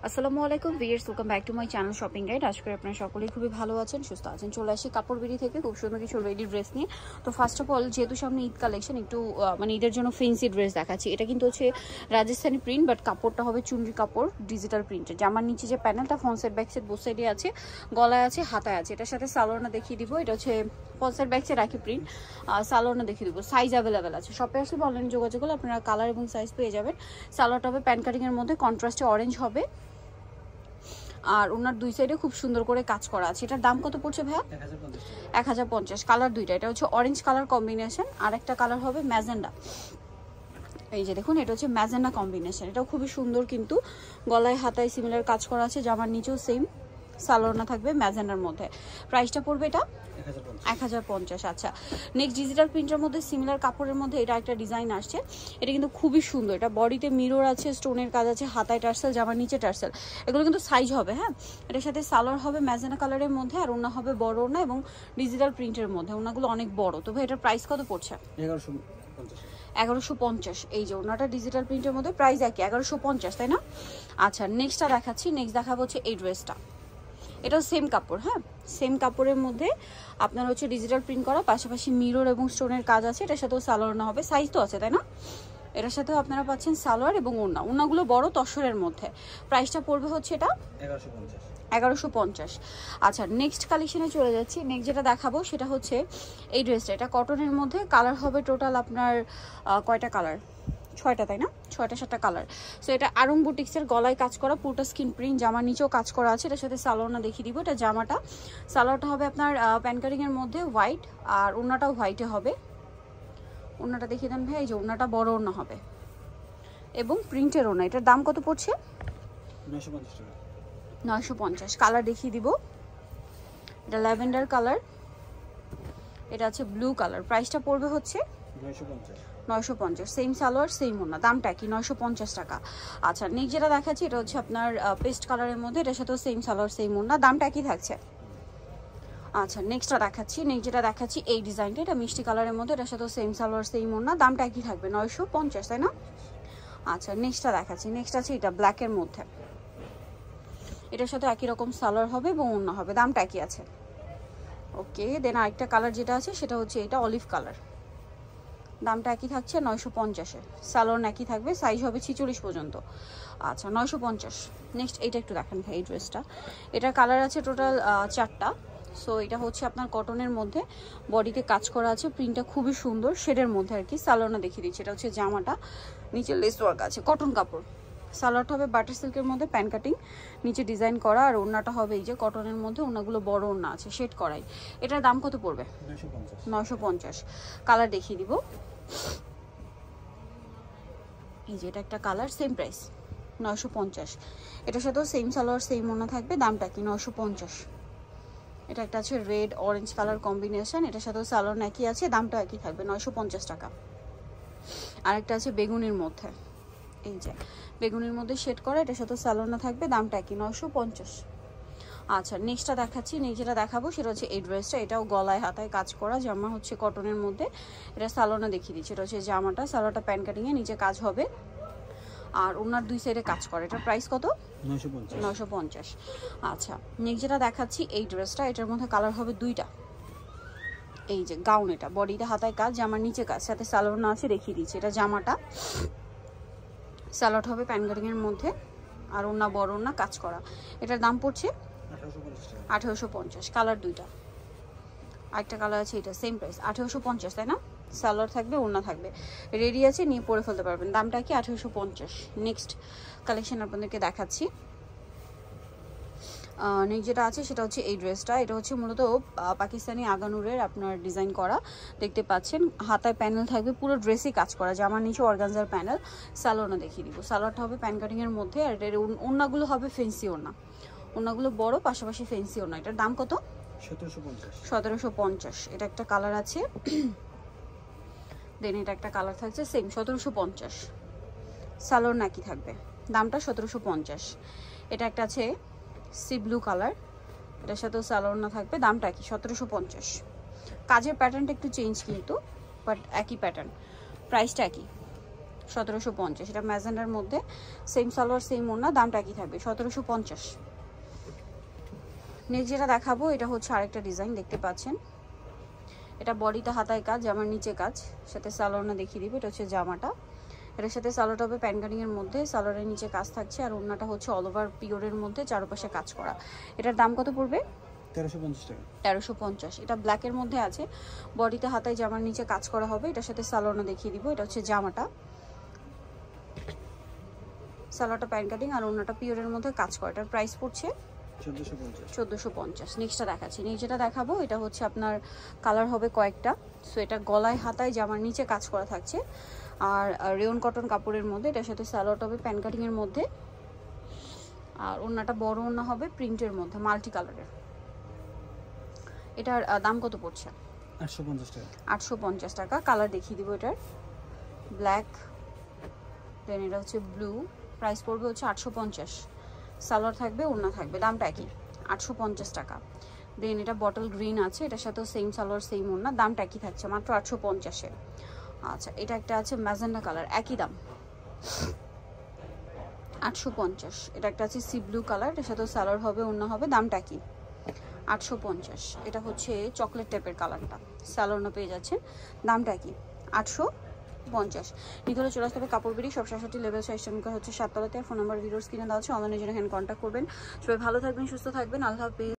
আসসালামু আলাইকুম viewers, welcome back to my channel shopping guide. আশা করি আপনারা সকলেই খুবই ভালো আছেন, সুস্থ আছেন। চলে আসি কাপড় বিড়ি থেকে খুব সুন্দর কিছু রেডি ড্রেস নিয়ে। তো ফার্স্ট অফ অল, যেহেতু সামনে ঈদ কালেকশন, একটু মানে ঈদের জন্য ফেন্সি ড্রেস দেখাচ্ছি। এটা কিন্তু হচ্ছে রাজস্থানি প্রিন্ট, বাট কাপড়টা হবে চুনরি কাপড়, ডিজিটাল প্রিন্টের। জামার নিচে যে প্যানেলটা front side back side both সাইডে আছে, গলায় আছে, হাতায় আছে। এটার সাথে সালোয়ারটা দেখিয়ে দিব। এটা হচ্ছে ফ্রন্ট সাইড ব্যাক সাইড একই প্রিন্ট, সালোয়ারটা দেখিয়ে দিব। সাইজ অ্যাভেলেবেল আছে, শপে আসলে অনলাইন যোগাযোগ করলে আপনারা কালার এবং সাইজ পেয়ে যাবেন। সালোয়ারটা হবে প্যান কাটিংয়ের মধ্যে, কন্ট্রাস্টে অরেঞ্জ হবে, আর ওনার দুই সাইডে খুব সুন্দর করে কাজ করা আছে। এটার দাম কত পড়ছে ভাইয়া? 1050। কালার দুইটা, এটা হচ্ছে অরেঞ্জ কালার কম্বিনেশন, আর একটা কালার হবে ম্যাজেন্ডা। এই যে দেখুন, এটা হচ্ছে ম্যাজেন্ডা কম্বিনেশন। এটাও খুবই সুন্দর, কিন্তু গলায় হাতায় সিমিলার কাজ করা আছে। জামার নিচেও সেম সালোয়ার থাকবে ম্যাজেন্ডার মধ্যে। প্রাইসটা পড়বে এটা 1050। আচ্ছা, নেক্সট ডিজিটাল প্রিন্টের মধ্যে সিমিলার কাপড়ের মধ্যে এটা একটা ডিজাইন আসছে। এটা কিন্তু খুবই সুন্দর। এটা বডিতে মিরর আছে, স্টোনের কাজ আছে, হাতায় টার্সেল, জামার নিচে টার্সেল। এগুলো কিন্তু সাইজ হবে। হ্যাঁ, এটার সাথে সালোয়ার হবে ম্যাজেন্ডা কালারের মধ্যে, আর ওনা হবে বড় ওনা এবং ডিজিটাল প্রিন্টের মধ্যে। ওনাগুলো অনেক বড়। তবে এটার প্রাইস কত পড়ছে? 1150। এই যে ওনাটা ডিজিটাল প্রিন্টের মধ্যে, প্রাইস একই 1150, তাই না? আচ্ছা, নেক্সটটা দেখাচ্ছি। নেক্সট দেখাবো হচ্ছে এই ড্রেসটা। এটাও সেম কাপড়। হ্যাঁ, সেম কাপড়ের মধ্যে আপনার হচ্ছে ডিজিটাল প্রিন্ট করা, পাশাপাশি মিরর এবং স্টোনের কাজ আছে। এটার সাথেও সালোয়ার না হবে, সাইজ তো আছে, তাই না? এটার সাথেও আপনারা পাচ্ছেন সালোয়ার এবং ওড়না। ওড়নাগুলো বড় তসরের মধ্যে। প্রাইসটা পড়বে হচ্ছে এটা 1150। আচ্ছা, নেক্সট কালেকশনে চলে যাচ্ছি। নেক্সট যেটা দেখাবো সেটা হচ্ছে এই ড্রেসটা। এটা কটনের মধ্যে, কালার হবে টোটাল আপনার কয়টা কালার? 6টা, তাই না? 6টা কালার। সো এটা আরং বুটিক্সের, গলায় কাজ করা, পুরোটা স্কিন প্রিন্ট, জামার নিচেও কাজ করা আছে। এটার সাথে সালোয়ারটা দেখিয়ে দিব। এটা জামাটা, সালোয়ারটা হবে আপনার প্যান কাটিংয়ের মধ্যে হোয়াইট, আর ওড়নাটাও হোয়াইটে হবে। ওড়নাটা দেখিয়ে দেন ভাই। এই যে ওড়নাটা বড় ওড়না হবে এবং প্রিন্টের ওড়না। এটার দাম কত পড়ছে? 950। কালার দেখিয়ে দিব। এটা ল্যাভেন্ডার কালার, এটা আছে ব্লু কালার। প্রাইসটা পড়বে হচ্ছে 950। সেম সালোয়ার সেম ওড়না, দামটা কি? 950 টাকা। আচ্ছা, নেক্সট যেটা দেখাচ্ছি এটা হচ্ছে আপনার পেস্ট কালারের মধ্যে। এটার সাথেও সেম সালোয়ার সেম ওড়না, দামটা কি থাকছে? আচ্ছা, নেক্সটটা দেখাচ্ছি। নেক্সট যেটা দেখাচ্ছি এই ডিজাইনটা, এটা মিষ্টি কালারের মধ্যে। এটার সাথেও সেম সালোয়ার সেম ওড়না, দামটা কি থাকবে? 950, তাই না? আচ্ছা, নেক্সটটা দেখাচ্ছি। নেক্সট আছে এটা ব্ল্যাকের মধ্যে। এটার সাথে একই রকম সালোয়ার হবে এবং ওড়না হবে, দামটা একই আছে। ওকে, দেন আরেকটা কালার যেটা আছে সেটা হচ্ছে এটা অলিভ কালার, দামটা একই থাকছে 950-এ। সালোয়ার একই থাকবে, সাইজ হবে 46 পর্যন্ত। আচ্ছা, 950। নেক্সট এইটা একটু দেখেন ভাই, এই ড্রেসটা। এটার কালার আছে টোটাল 4টা। সো এটা হচ্ছে আপনার কটনের মধ্যে, বডিতে কাজ করা আছে, প্রিন্টটা খুবই সুন্দর শেডের মধ্যে আর কি। সালোয়ারটা দেখিয়ে দিচ্ছি। এটা হচ্ছে জামাটা, নিচে লেস ওয়ার্ক আছে, কটন কাপড়। সালোয়ারটা হবে বাটার সিল্কের মধ্যে, প্যান কাটিং, নিচে ডিজাইন করা, আর ওড়নাটা হবে এই যে কটনের মধ্যে। ওড়নাগুলো বড় ওড়না আছে, শেড করাই। এটার দাম কত পড়বে? 950। কালার দেখিয়ে দিব। এই যে এটা একটা কালার, সেম প্রাইস 950। এটার সাথেও সেম সালোয়ার সেম ওড়না থাকবে, দামটা কি? 950। এটা একটা আছে রেড অরেঞ্জ কালার কম্বিনেশন, এটার সাথেও সালোয়ার একই আছে, দামটা একই থাকবে 950 টাকা। আরেকটা আছে বেগুনির মধ্যে, এই যে বেগুনির মধ্যে শেড করা, এটার সাথে সালোয়ার থাকবে, দামটা কি? 950। আচ্ছা, নেক্সটটা দেখাচ্ছি। নেক্সট যেটা দেখাবো সেটা হচ্ছে এই ড্রেসটা। এটাও গলায় হাতায় কাজ করা, জামা হচ্ছে কটনের মধ্যে। এটা সালোয়ার দেখিয়ে দিচ্ছি। এটা হচ্ছে জামাটা, সালোয়ারটা প্যান কাটিংয়ে, নিচে কাজ হবে, আর ওনার দুই সাইডে কাজ করে। এটার প্রাইস কত? 950। আচ্ছা, নেক্সট যেটা দেখাচ্ছি এই ড্রেসটা। এটার মধ্যে কালার হবে 2টা। এই যে গাউন, এটা বডিতে হাতায় কাজ, জামার নিচে কাজ, সাথে সালোয়ার না আছে, দেখিয়ে দিচ্ছি। এটা জামাটা, সালোয়ার হবে প্যান কাটিংয়ের মধ্যে, আর ওনা বড় ওনা কাজ করা। এটার দাম পড়ছে 1850। কালার 2টা। আরেকটা কালার আছে, এটা সেম প্রাইস 1850, তাই না? সালোয়ার থাকবে, ওড়না থাকবে, রেডি আছে, নিয়ে পরে ফেলতে পারবেন। দামটা কি? 1850। নেক্সট কালেকশন আপনাদেরকে দেখাচ্ছি। নেক্সট যেটা আছে সেটা হচ্ছে এই ড্রেসটা। এটা হচ্ছে মূলত পাকিস্তানি আগানুরের আপনার ডিজাইন করা, দেখতে পাচ্ছেন। হাতায় প্যানেল থাকবে, পুরো ড্রেসই কাজ করা, জামার নিচে অর্গানজার প্যানেল। সালোয়ারটা দেখিয়ে দিব। সালোয়ারটা হবে প্যান কাটিংয়ের মধ্যে, আর এর ওড়নাগুলো হবে ফেন্সি ওড়না। ওড়নাগুলো বড়, পাশাপাশি ফেন্সি ওড়না। এটার দাম কত? 1750। এটা একটা কালার আছে, দেন এটা একটা কালার থাকছে সেম 1750। সালোয়ার নাকি থাকবে, দামটা 1750। এটা একটা আছে সি ব্লু কালার, এটার সাথেও সালোয়ার না থাকবে, দামটা কি? 1750। কাজের প্যাটার্নটা একটু চেঞ্জ কিন্তু, বাট একই প্যাটার্ন, প্রাইসটা একই। 1750। এটা ম্যাজেন্ডার মধ্যে, সেম সালোয়ার সেম ওড়না, দামটা কি থাকবে? 1750। নেক্সট যেটা দেখাবো এটা হচ্ছে আরেকটা ডিজাইন, দেখতে পাচ্ছেন এটা বডিতে হাতায় কাজ, জামার নিচে কাজ, সাথে সালোয়ারটা দেখিয়ে দিব। এটা হচ্ছে জামাটা, এটার সাথে সালোয়ারটা হবে প্যান কাটিং এর মধ্যে, সালোয়ারের নিচে কাজ থাকছে, আর ওড়নাটা হচ্ছে অল ওভার পিওরের মধ্যে চারপাশে কাজ করা। এটার দাম কত পড়বে? 1350 টাকা। 1350। এটা ব্ল্যাকের মধ্যে আছে, বডিতে হাতায় জামার নিচে কাজ করা হবে, এটার সাথে সালোয়ারটা দেখিয়ে দিব। এটা হচ্ছে জামাটা, সালোয়ারটা প্যান কাটিং আর ওড়নাটা পিওরের মধ্যে কাজ করা। এটার প্রাইস পড়ছে 1450। নেক্সটটা দেখাচ্ছি, নেক্সট যেটা দেখাবো এটা হচ্ছে আপনার কালার হবে কয়েকটা। সো এটা গলায় হাতায় জামার নিচে কাজ করা থাকছে, আর রেয়ন কটন কাপড়ের মধ্যে, এটার সাথে সালোয়ারটা হবে প্যান কাটিং এর মধ্যে, আর ওড়নাটা বড় ওড়না হবে প্রিন্টের মধ্যে মাল্টি কালারের। এটার দাম কত পড়ছে? 850 টাকা। 850 টাকা। কালার দেখিয়ে দিব, এটার ব্ল্যাক, দেন এটা হচ্ছে ব্লু, প্রাইস পড়বে হচ্ছে 850। সালোয়ার থাকবে, ওড়না থাকবে, দামটা একই 850 টাকা। দেন এটা বটল গ্রিন আছে, এটার সাথেও সেম সালোয়ার সেম ওড়না, দামটা একই থাকছে মাত্র 850-এ। আচ্ছা, এটা একটা আছে ম্যাজেন্ডা কালার, একই দাম 850। এটা একটা আছে সি ব্লু কালার, এটার সাথেও সালোয়ার হবে, ওড়না হবে, দামটা কি? 850। এটা হচ্ছে চকলেট টাইপের কালারটা, সালোয়ারটা পেয়ে যাচ্ছেন, দামটা কি? 850। নিতে হলে চলে আসতে হবে কাপড় বিড়ি, সব 67 লেভেল 6 হচ্ছে 7 তলাতে। ফোন নাম্বার ভিডিওর স্ক্রিনে দেওয়া আছে, অনলাইনে জন্য এখানে কন্ট্যাক্ট করবেন। সবাই ভালো থাকবেন, সুস্থ থাকবেন, আল্লাহ হাফেজ।